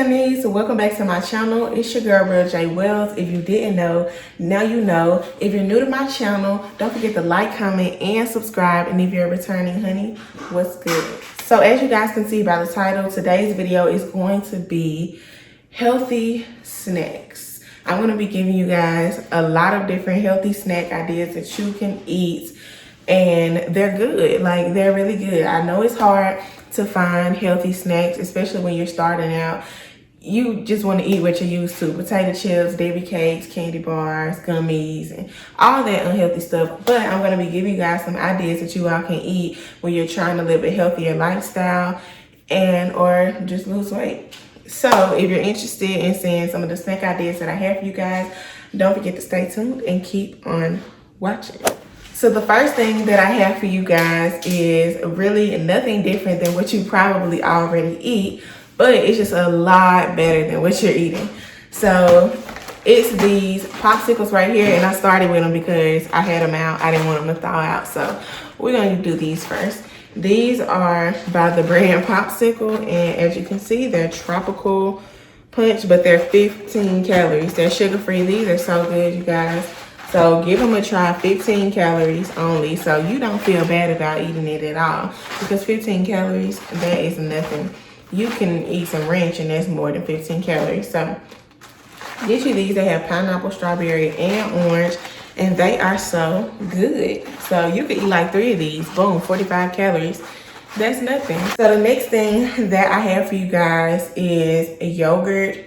honeys, welcome back to my channel. It's your girl Real J Wells. If you didn't know, now you know. If you're new to my channel, don't forget to like, comment, and subscribe. And if you're a returning honey, what's good? So as you guys can see by the title, today's video is going to be healthy snacks. I'm going to be giving you guys a lot of different healthy snack ideas that you can eat, and they're good. Like, they're really good. I know it's hard to find healthy snacks, especially when you're starting out. You just want to eat what you're used to: potato chips, Debbie cakes, candy bars, gummies, and all that unhealthy stuff. But I'm going to be giving you guys some ideas that you all can eat when you're trying to live a healthier lifestyle and or just lose weight. So if you're interested in seeing some of the snack ideas that I have for you guys, don't forget to stay tuned and keep on watching. So the first thing that I have for you guys is really nothing different than what you probably already eat, but it's just a lot better than what you're eating. So it's these popsicles right here, and I started with them because I had them out. I didn't want them to thaw out, so we're going to do these first. These are by the brand Popsicle, and as you can see, they're tropical punch, but they're 15 calories. They're sugar-free. These are so good, you guys. So give them a try. 15 calories only, so you don't feel bad about eating it at all, because 15 calories, that is nothing. You can eat some ranch and that's more than 15 calories. So get you these. They have pineapple, strawberry, and orange, and they are so good. So you could eat like 3 of these. Boom, 45 calories. That's nothing. So the next thing that I have for you guys is a yogurt.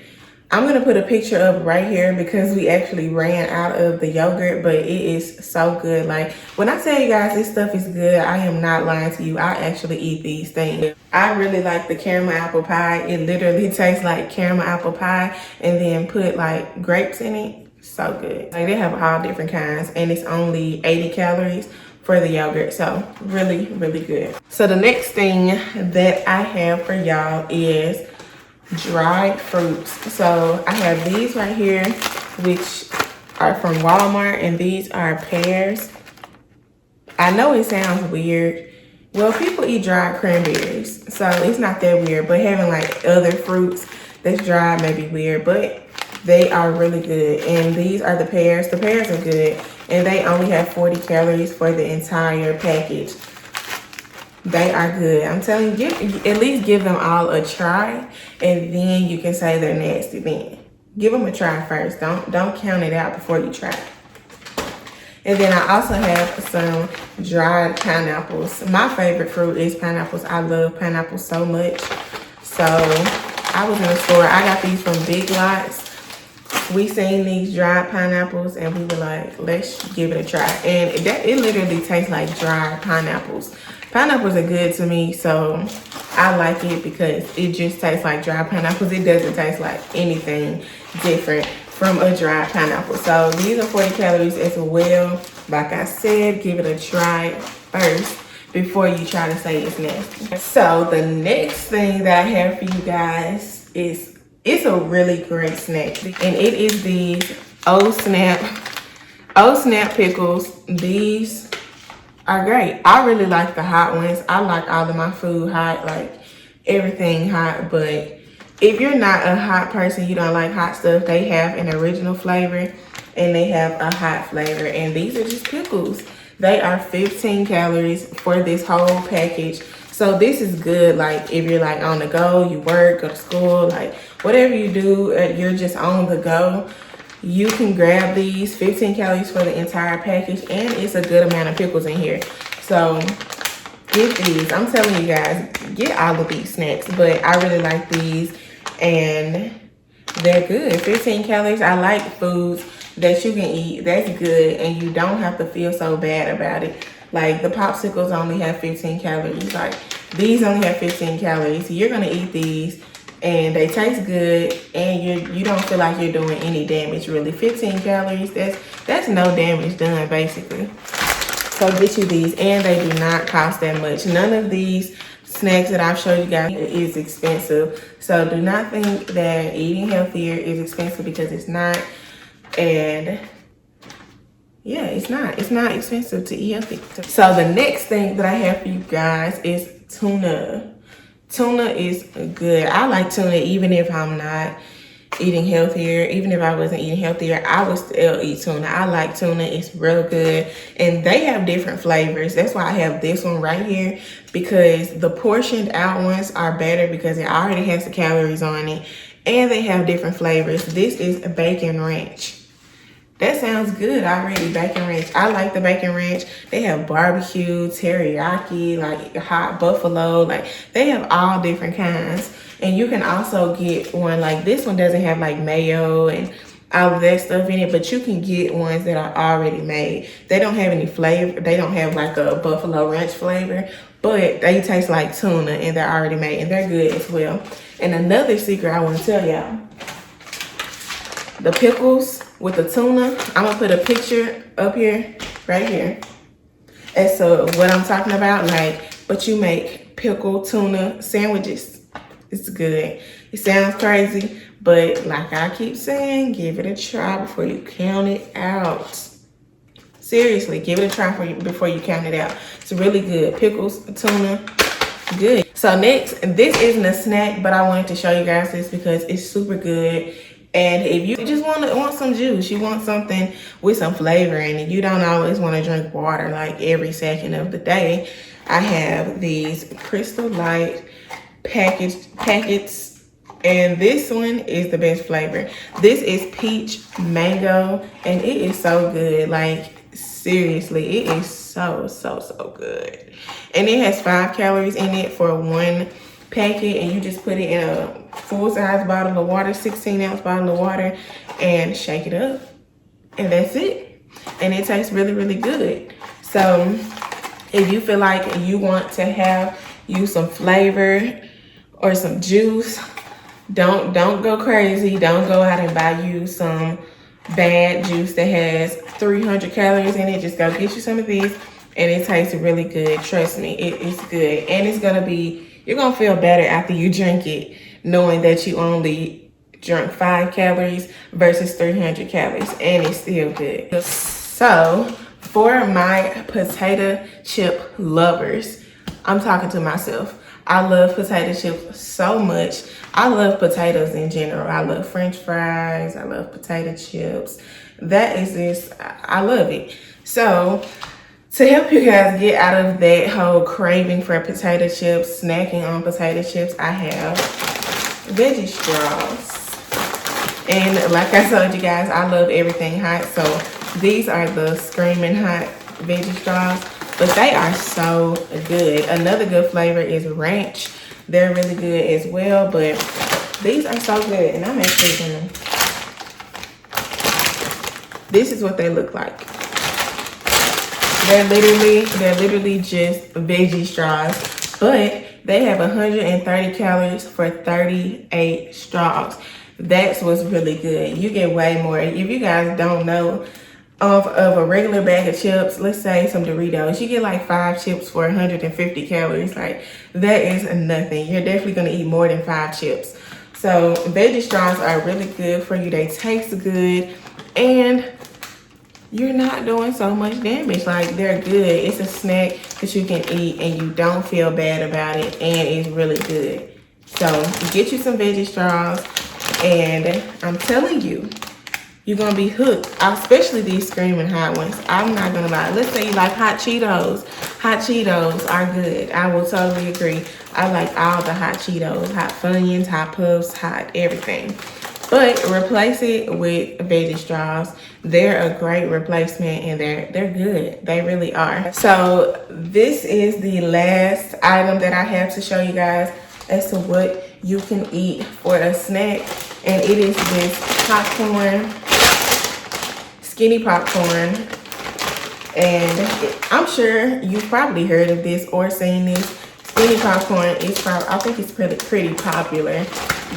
I'm going to put a picture up right here because we actually ran out of the yogurt, but it is so good. Like, when I tell you guys this stuff is good, I am not lying to you. I actually eat these things. I really like the caramel apple pie. It literally tastes like caramel apple pie, and then put like grapes in it. So good. Like, they have all different kinds, and it's only 80 calories for the yogurt. So really, really good. So the next thing that I have for y'all is dried fruits. So I have these right here, which are from Walmart, and these are pears. I know it sounds weird. Well, people eat dried cranberries, so it's not that weird, but having like other fruits that's dried may be weird, but they are really good. And these are the pears. The pears are good, and they only have 40 calories for the entire package. They are good. I'm telling you, at least give them all a try, and then you can say they're nasty then. Give them a try first. Don't count it out before you try it. And then I also have some dried pineapples. My favorite fruit is pineapples. I love pineapples so much. So I was in the store. I got these from Big Lots. We seen these dried pineapples, and we were like, let's give it a try. And it literally tastes like dried pineapples. Pineapples are good to me, so I like it because it just tastes like dried pineapples. It doesn't taste like anything different from a dried pineapple. So these are 40 calories as well. Like I said, give it a try first before you try to say it's nasty. So the next thing that I have for you guys is, it's a really great snack, and it is these Snap pickles. These are great. I really like the hot ones. I like all of my food hot, like everything hot. But if you're not a hot person, you don't like hot stuff, they have an original flavor and they have a hot flavor, and these are just pickles. They are 15 calories for this whole package. So this is good, like if you're like on the go, you work, go to school, like whatever you do, you're just on the go, you can grab these. 15 calories for the entire package, and it's a good amount of pickles in here. So get these. I'm telling you guys, get all of these snacks, but I really like these, and they're good. 15 calories. I like foods that you can eat that's good, and you don't have to feel so bad about it. Like the popsicles only have 15 calories. Like these only have 15 calories. So you're gonna eat these, and they taste good, and you don't feel like you're doing any damage really. 15 calories, that's no damage done basically. So get you these, and they do not cost that much. None of these snacks that I've showed you guys is expensive. So do not think that eating healthier is expensive, because it's not. And yeah, it's not expensive to eat healthy. So the next thing that I have for you guys is tuna. Tuna is good. I like tuna even if I'm not eating healthier. Even if I wasn't eating healthier, I would still eat tuna. I like tuna. It's real good. And they have different flavors. That's why I have this one right here, because the portioned out ones are better because it already has the calories on it. And they have different flavors. This is a bacon ranch. That sounds good already, bacon ranch. I like the bacon ranch. They have barbecue, teriyaki, like hot buffalo. Like, they have all different kinds. And you can also get one, like this one doesn't have like mayo and all of that stuff in it, but you can get ones that are already made. They don't have any flavor. They don't have like a buffalo ranch flavor, but they taste like tuna and they're already made and they're good as well. And another secret I want to tell y'all, the pickles with the tuna, I'm gonna put a picture up here, right here. And so what I'm talking about, like, but you make pickle tuna sandwiches. It's good. It sounds crazy, but like I keep saying, give it a try before you count it out. Seriously, give it a try before you count it out. It's really good. Pickles, tuna, good. So next, this isn't a snack, but I wanted to show you guys this because it's super good. And if you just want some juice, you want something with some flavor in it, you don't always want to drink water like every second of the day, I have these Crystal Light packets, and this one is the best flavor. This is peach mango, and it is so good. Like, seriously, it is so good. And it has 5 calories in it for one packet, and you just put it in a full-size bottle of water, 16-ounce bottle of water, and shake it up, and that's it. And it tastes really good. So if you feel like you want to have some flavor or some juice, don't go crazy. Don't go out and buy you some bad juice that has 300 calories in it. Just go get you some of these, and it tastes really good. Trust me, it's good. And it's gonna be, you're gonna feel better after you drink it, knowing that you only drank 5 calories versus 300 calories, and it's still good. So for my potato chip lovers, I'm talking to myself. I love potato chips so much. I love potatoes in general. I love French fries. I love potato chips. That is just, I love it. So to help you guys get out of that whole craving for potato chips, snacking on potato chips, I have veggie straws. And like I told you guys, I love everything hot. So these are the Screaming Hot veggie straws. But they are so good. Another good flavor is ranch. They're really good as well, but these are so good. And I'm actually gonna, this is what they look like. They're literally just veggie straws, but they have 130 calories for 38 straws. That's what's really good. You get way more. If you guys don't know, of a regular bag of chips, let's say some Doritos, you get like 5 chips for 150 calories. Like, that is nothing. You're definitely gonna eat more than 5 chips. So veggie straws are really good for you. They taste good, and you're not doing so much damage. Like, they're good. It's a snack that you can eat and you don't feel bad about it, and it's really good. So get you some veggie straws, and I'm telling you, you're gonna be hooked, especially these Screaming Hot ones. I'm not gonna lie. Let's say you like hot Cheetos. Hot Cheetos are good. I will totally agree. I like all the hot Cheetos, hot Funyuns, hot Puffs, hot everything. But replace it with veggie straws. They're a great replacement, and they're good. They really are. So this is the last item that I have to show you guys as to what you can eat for a snack, and it is this popcorn, skinny popcorn. And I'm sure you've probably heard of this or seen this. Skinny popcorn is probably, I think it's pretty popular,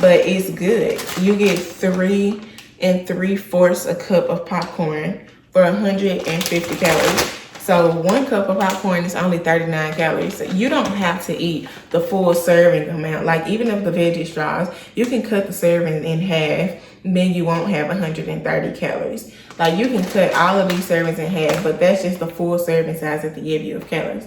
but it's good. You get 3 3/4 a cup of popcorn for 150 calories. So 1 cup of popcorn is only 39 calories. So you don't have to eat the full serving amount. Like, even of the veggie straws, you can cut the serving in half, then you won't have 130 calories. Like, you can cut all of these servings in half, but that's just the full serving size that they give you of calories.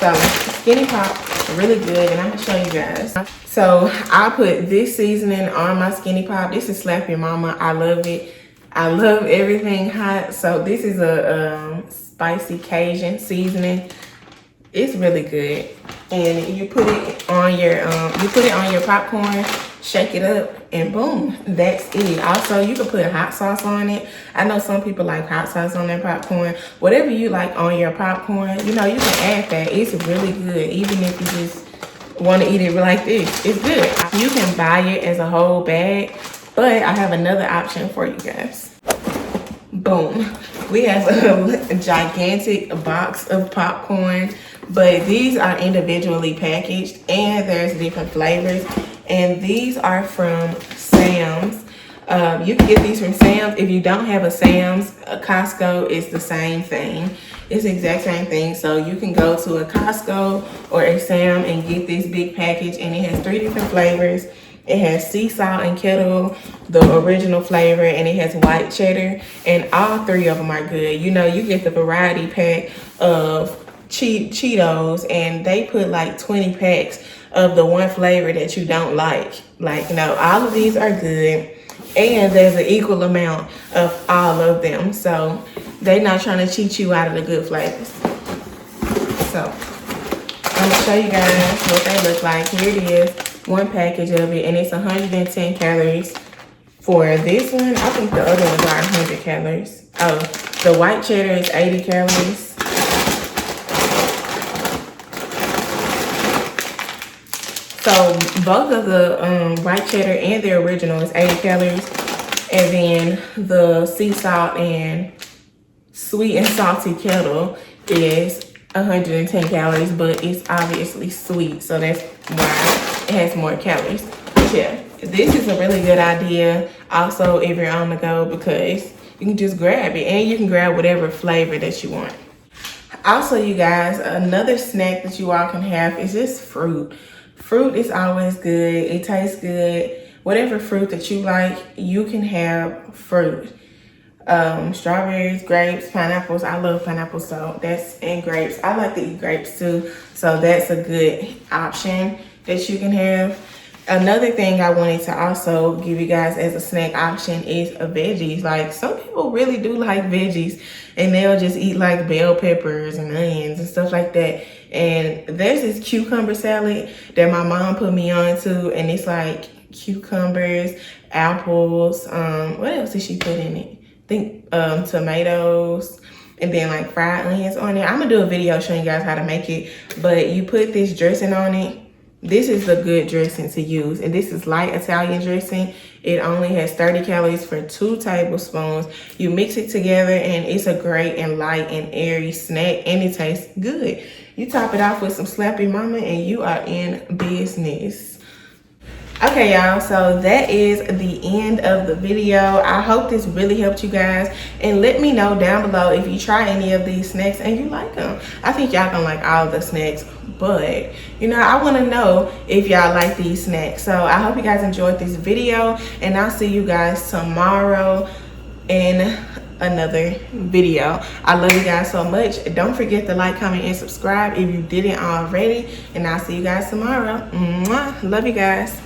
So skinny pop really good, and I'm gonna show you guys. So I put this seasoning on my skinny pop. This is Slap Your Mama. I love it. I love everything hot. So this is a spicy Cajun seasoning. It's really good. And you put it on your popcorn, shake it up, and boom, that's it. Also, you can put hot sauce on it. I know some people like hot sauce on their popcorn. Whatever you like on your popcorn, you know, you can add that. It's really good, even if you just want to eat it like this. It's good. You can buy it as a whole bag, but I have another option for you guys. Boom. We have a gigantic box of popcorn, but these are individually packaged and there's different flavors. And these are from Sam's. You can get these from Sam's. If you don't have a Sam's, a Costco is the same thing. It's the exact same thing. So you can go to a Costco or a Sam and get this big package, and it has 3 different flavors. It has sea salt and kettle, the original flavor, and it has white cheddar, and all 3 of them are good. You know, you get the variety pack of Cheetos, and they put like 20 packs of the one flavor that you don't like. Like, no, all of these are good, and there's an equal amount of all of them. So they're not trying to cheat you out of the good flavors. So I'm gonna show you guys what they look like. Here it is, one package of it, and it's 110 calories. For this one, I think the other ones are 100 calories. Oh, the white cheddar is 80 calories. So both of the white cheddar and the original is 80 calories. And then the sea salt and sweet and salty kettle is 110 calories, but it's obviously sweet, so that's why it has more calories. But yeah, this is a really good idea also if you're on the go, because you can just grab it and you can grab whatever flavor that you want. Also, you guys, another snack that you all can have is just fruit. Fruit is always good. It tastes good. Whatever fruit that you like, you can have fruit. Strawberries, grapes, pineapples. I love pineapples, so and grapes. I like to eat grapes too, so that's a good option that you can have. Another thing I wanted to also give you guys as a snack option is veggies. Like, some people really do like veggies, and they'll just eat like bell peppers and onions and stuff like that. And there's this cucumber salad that my mom put me on to, and it's like cucumbers, apples, what else did she put in it? I think tomatoes, and then like fried onions on it. I'm gonna do a video showing you guys how to make it, but you put this dressing on it. This is a good dressing to use, and this is light Italian dressing. It only has 30 calories for 2 tablespoons. You mix it together, and it's a great and light and airy snack, and it tastes good. You top it off with some Slap Your Mama, and you are in business. Okay, y'all, so that is the end of the video. I hope this really helped you guys, and let me know down below if you try any of these snacks and you like them. I think y'all gonna like all of the snacks, but you know, I want to know if y'all like these snacks. So I hope you guys enjoyed this video, and I'll see you guys tomorrow in another video. I love you guys so much. Don't forget to like, comment, and subscribe if you didn't already, and I'll see you guys tomorrow. Mwah. Love you guys.